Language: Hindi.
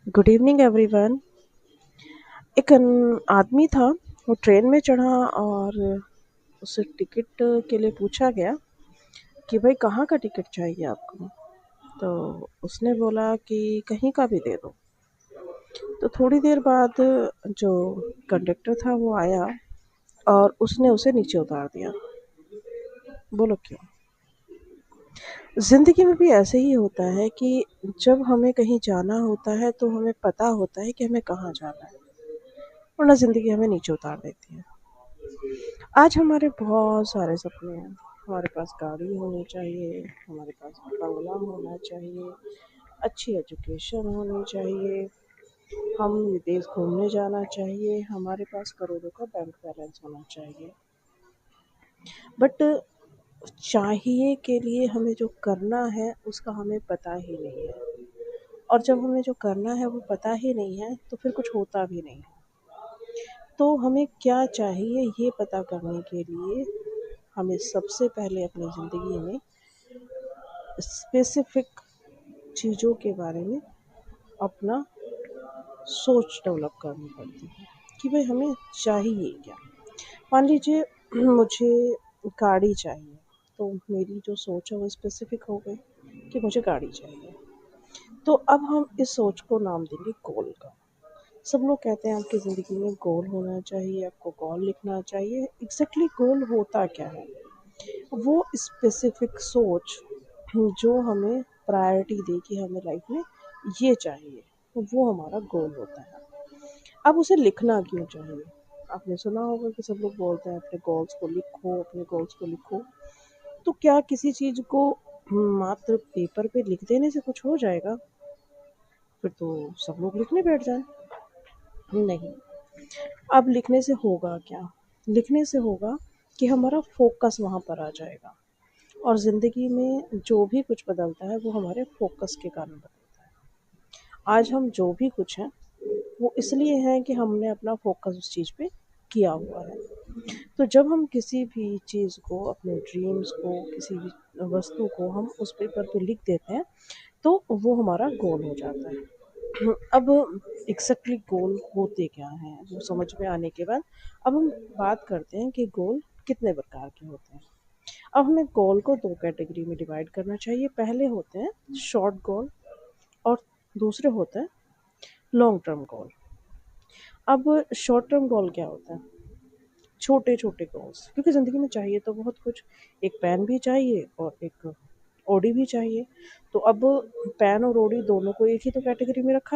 Good evening everyone. एक आदमी था। वो ट्रेन में चढ़ा और उससे टिकट के लिए पूछा गया कि भाई कहाँ का टिकट चाहिए आपको। तो उसने बोला कि कहीं का भी दे दो। तो थोड़ी देर बाद जो कंडक्टर था वो आया और उसने उसे नीचे उतार दिया। बोलो क्यों? ज़िंदगी में भी ऐसे ही होता है कि जब हमें कहीं जाना होता है तो हमें पता होता है कि हमें कहाँ जाना है, वरना ज़िंदगी हमें नीचे उतार देती है। आज हमारे बहुत सारे सपने हैं। हमारे पास गाड़ी होनी चाहिए, हमारे पास बंगला होना चाहिए, अच्छी एजुकेशन होनी चाहिए, हम विदेश घूमने जाना चाहिए, हमारे पास करोड़ों का बैंक बैलेंस होना चाहिए। बट चाहिए के लिए हमें जो करना है उसका हमें पता ही नहीं है। और जब हमें जो करना है वो पता ही नहीं है तो फिर कुछ होता भी नहीं है। तो हमें क्या चाहिए ये पता करने के लिए हमें सबसे पहले अपनी ज़िंदगी में स्पेसिफिक चीज़ों के बारे में अपना सोच डेवलप करनी पड़ती है कि भाई हमें चाहिए क्या। मान लीजिए मुझे गाड़ी चाहिए, तो मेरी जो सोच है वो स्पेसिफिक हो गई कि मुझे गाड़ी चाहिए। तो अब हम इस सोच को नाम देंगे गोल का। सब लोग कहते हैं आपकी ज़िंदगी में गोल होना चाहिए, आपको गोल लिखना चाहिए। एग्जैक्टली गोल होता क्या है? वो स्पेसिफिक सोच जो हमें प्रायोरिटी दे कि हमें लाइफ में ये चाहिए, वो हमारा गोल होता है। अब उसे लिखना क्यों चाहिए? आपने सुना होगा कि सब लोग बोलते हैं अपने गोल्स को लिखो, अपने गोल्स को लिखो। तो क्या किसी चीज़ को मात्र पेपर पे लिख देने से कुछ हो जाएगा? फिर तो सब लोग लिखने बैठ जाएं। नहीं। अब लिखने से होगा क्या? लिखने से होगा कि हमारा फोकस वहाँ पर आ जाएगा। और ज़िंदगी में जो भी कुछ बदलता है वो हमारे फोकस के कारण बदलता है। आज हम जो भी कुछ हैं वो इसलिए हैं कि हमने अपना फोकस उस चीज़ पे किया हुआ है। तो जब हम किसी भी चीज़ को, अपने ड्रीम्स को, किसी भी वस्तु को हम उस पेपर पे लिख देते हैं तो वो हमारा गोल हो जाता है। अब एग्जैक्टली गोल होते क्या हैं वो समझ में आने के बाद अब हम बात करते हैं कि गोल कितने प्रकार के होते हैं। अब हमें गोल को दो कैटेगरी में डिवाइड करना चाहिए। पहले होते हैं शॉर्ट गोल और दूसरे होते हैं लॉन्ग टर्म गोल। अब शॉर्ट टर्म गोल क्या होता है? छोटे छोटे गोल्स, क्योंकि ज़िंदगी में चाहिए तो बहुत कुछ। एक पेन भी चाहिए और एक ओडी भी चाहिए। तो अब पेन और ओडी दोनों को एक ही तो कैटेगरी में रखा